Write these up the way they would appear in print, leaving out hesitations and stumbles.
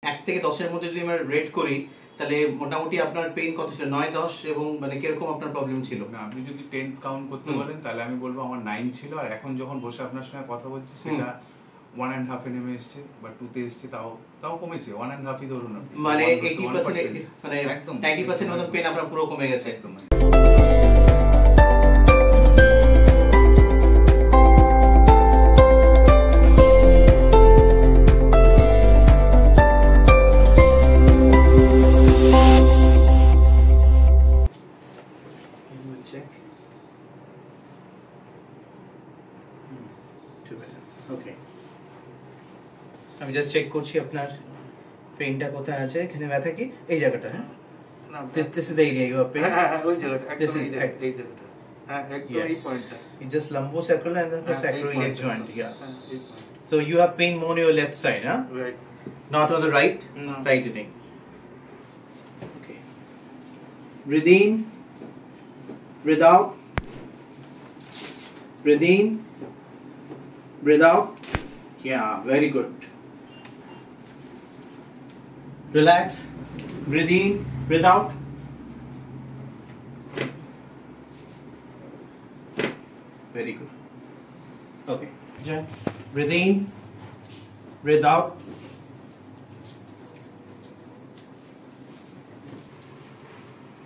1 থেকে 10 এর মধ্যে যদি আমরা রেট করি তাহলে মোটামুটি আপনার পেইন কত ছিল? 9 10 এবং মানে কিরকম আপনার প্রবলেম ছিল? না, আপনি যদি 10 কাউন্ট করতে বলেন তাহলে আমি বলবো আমার 9 ছিল, আর এখন যখন বসে আপনার সঙ্গে কথা বলছি সেটা 1.5 এ নেমে এসছে বা 2 তে এসছে, তাও কমেছে। 1.5ই ধরুন, মানে 80% মানে একদম 90% মতো পেইন আপনার পুরো কমে গেছে একদম। check. Okay. আমি জাস্ট চেক করছি আপনার পেইনটা কোথায় আছে। এখানে ব্যথা কি এই জায়গাটা? হ্যাঁ, this is the area you are pain. হ্যাঁ ওই জায়গাটা, this একদম is এই জায়গাটা। হ্যাঁ একদম এই পয়েন্টটা। It's just lumbosacral and then the sacroiliac joint. Yeah. So you have pain more on your left side, huh? Right. Not on the right? No. Right evening. Okay. Breathe in. Breathe out. Breathe in. Breathe out. Yeah, very good. Relax. Breathe in. Breathe out. Very good. Okay. Breathe in. Breathe out.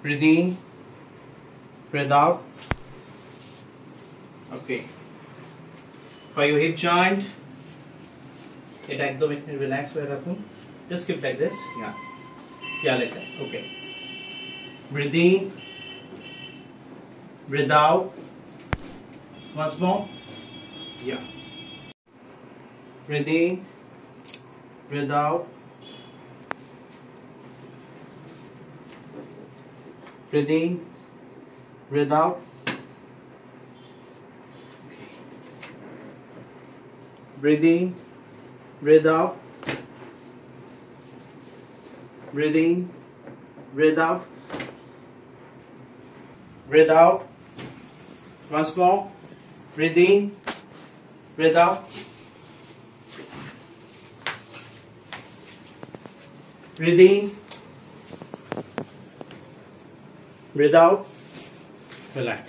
Breathe in. Breathe out. Okay. For your hip joint, এটা একদম এখানে relax হয়ে রাখুন। Just keep like this. Yeah, like that. Okay. Breathe in. Breathe out. Once more. Yeah. Breathe in. Breathe out. Breathe in. Breathe out. Okay. Breathe in. Breathe out. Breathe in. Breathe out. Breathe out. Once more. Breathe in. Breathe out. Breathe in. Breathe out. Relax.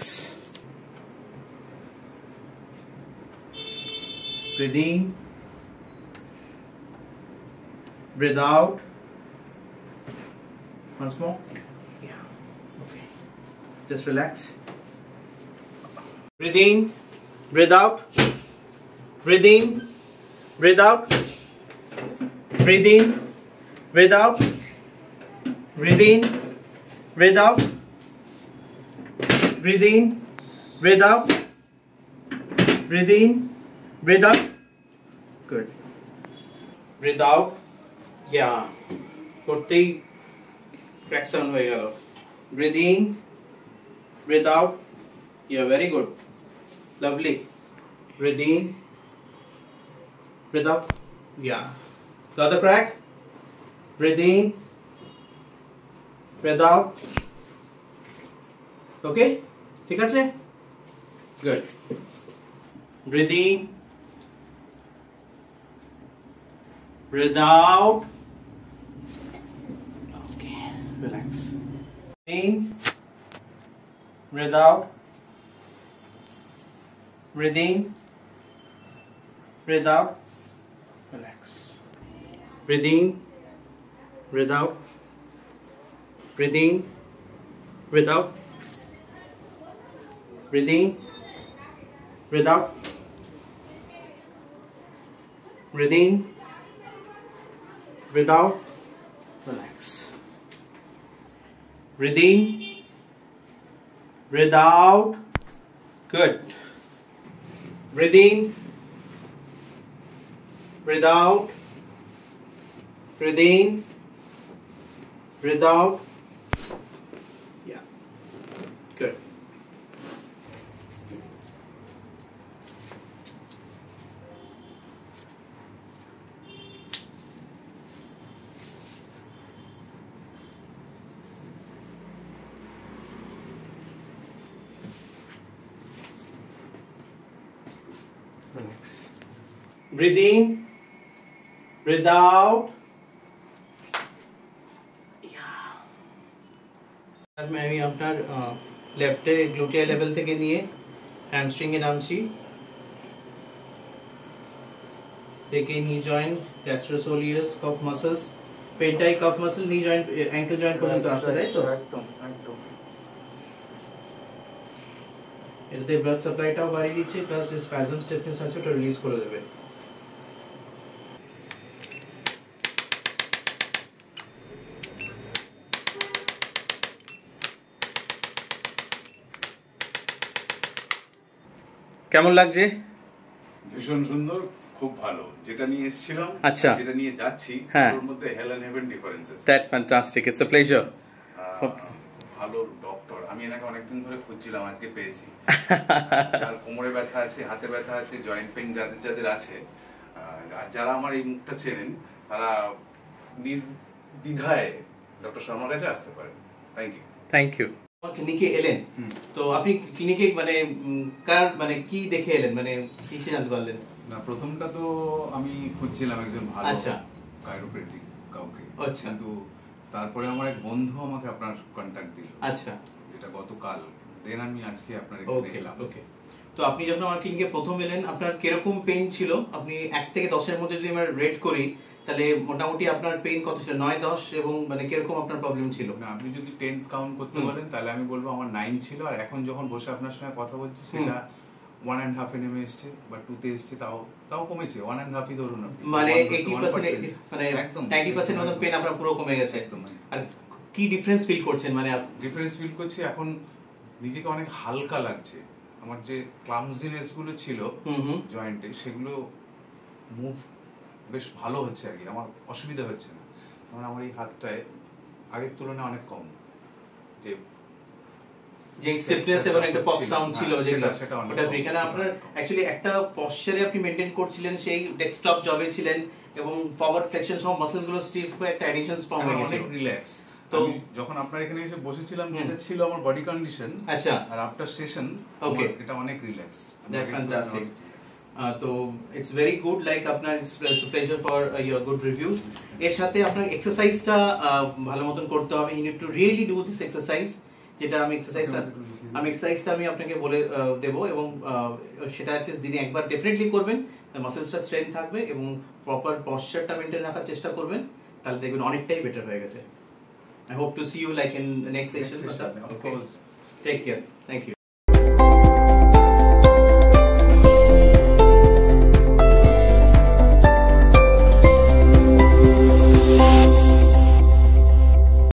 Breathe in. Breathe out. Once more. Yeah. Okay. Just relax. Breathe in. Breathe out. Breathe in. Breathe out. Breathe in. Breathe out. Breathe in. Breathe out. Breathe in. Breathe out. Breathe in. Breathe out. Good. Breathe out. Yeah. করতেই crack sound হয়ে গেল। Breathe in. Breathe out. Yeah, very good. Lovely. Breathe in. Breathe out. Yeah. Got the crack? Breathe in. Breathe out. Okay? ঠিক আছে? Good. Breathe in. Breathe out. Okay. Relax. In. Breathe out. Breathe in. Breathe out. Relax. Breathe in. Breathe out. Breathe in. Breathe out. Breathe in. Breathe out. Breathe in. Breathe out. Relax. Breathe in. Breathe out. Good. Breathe in. Breathe out. Breathe in. Breathe out. Yeah. Good. Relax. Breathe in. Breathe out. আমি আপনার লেফটে গ্লুটিয়া level থেকে নিয়ে hamstring এ নামছি, থেকে knee joint, gastrosoleus, calf muscles, পেন্টাই calf muscle, knee joint, ankle joint পর্যন্ত আসছে, তাই তো? একদম একদম। এটাতে ব্লাড সাপ্লাইটাও বাড়িয়ে দিচ্ছে, প্লাস যে স্প্যাজম স্টিফনেস আছে ওটা রিলিজ করে দেবে। কেমন লাগছে? ভীষণ সুন্দর, খুব ভালো। যেটা নিয়ে এসেছিলাম, আচ্ছা, যেটা নিয়ে যাচ্ছি, হ্যাঁ, ওর মধ্যে hell and heaven differences. That fantastic, it's a pleasure. ভালো ডক্টর, আমি এনাকে অনেকদিন ধরে খুঁজছিলাম, আজকে পেয়েছি। যার কোমরে ব্যথা আছে, হাতে ব্যথা আছে, জয়েন্ট পেইন যাদের যাদের আছে, আর যারা আমার এই মুখটা চেনেন, তারা নির্দ্বিধায় ডক্টর শর্মার কাছে আসতে পারেন। Thank you. Thank you. ক্লিনিকে এলেন, তো আপনি ক্লিনিকে মানে কার মানে কি দেখে এলেন, মানে কি জানতে পারলেন? না, প্রথমটা তো আমি খুঁজছিলাম একজন ভালো কাইরোপ্র্যাকটিক কাউকে, কিন্তু তারপরে আমার এক বন্ধু আমাকে আপনার কন্টাক্ট দিল, আচ্ছা, এটা গতকাল, দেন আমি আজকে আপনার এখানে এলাম। ওকে, তো আপনি যখন আমার ক্লিনিকে প্রথম এলেন, আপনার কিরকম পেইন ছিল? আপনি 1 থেকে 10 এর মধ্যে যদি আমরা রেট করি, তাহলে মোটামুটি আপনার পেইন কত ছিল? 9, 10, এবং মানে কিরকম আপনার প্রবলেম ছিল? না, আপনি যদি 10 কাউন্ট করতে বলেন, তাহলে আমি বলবো আমার 9 ছিল, আর এখন যখন বসে আপনার সঙ্গে কথা বলছি সেটা 1.5 এনএম এসছে বা 2 তে এসছে, তাও কমেছে। 1.5ই ধরুন, মানে 80%, মানে একদম 90% মতো পেন আপনার পুরো কমে গেছে একদম। আর কি ডিফারেন্স ফিল করছেন? মানে ডিফারেন্স ফিল করছি, এখন নিজেকে অনেক হালকা লাগছে। আমার যে ক্লামজিনেস গুলো ছিল জয়েন্টে, সেগুলো মুভ বেশ ভালো হচ্ছে আর কি, আমার অসুবিধা হচ্ছে না। কারণ আমার এই হাতটায় আগের তুলনায় অনেক কম যে স্টিফনেস এবং একটা পপ সাউন্ড ছিল, যেটা ওটা এখানে আপনার অ্যাকচুয়ালি একটা পশ্চারে আপনি মেইনটেইন করছিলেন, সেই ডেস্কটপ জবে ছিলেন, এবং ফরওয়ার্ড ফ্লেকশন সব মাসলস গুলো স্টিফ হয়ে একটা অ্যাডিশনস ফর্ম হয়ে গেছে, অনেক রিল্যাক্স। তো যখন আপনার এখানে এসে বসেছিলাম, যেটা ছিল আমার বডি কন্ডিশন, আচ্ছা, আর আফটার সেশন এটা অনেক রিল্যাক্স। That fantastic. তো ইটস ভেরি গুড, লাইক আপনার it's pleasure for your good reviews. এর সাথে আপনার এক্সারসাইজটা ভালো মতন করতে হবে। You need to really do this exercise, যেটা আমি এক্সারসাইজটা আমি আপনাকে বলে দেব, এবং সেটা হচ্ছে দিনে একবার ডেফিনেটলি করবেন, মাসেলসটা স্ট্রেংথ থাকবে, এবং প্রপার পশ্চারটা মেইনটেইন রাখার চেষ্টা করবেন, তাহলে দেখবেন অনেকটাই বেটার হয়ে গেছে। I hope to see you like in next session. Okay. Take care. Thank you.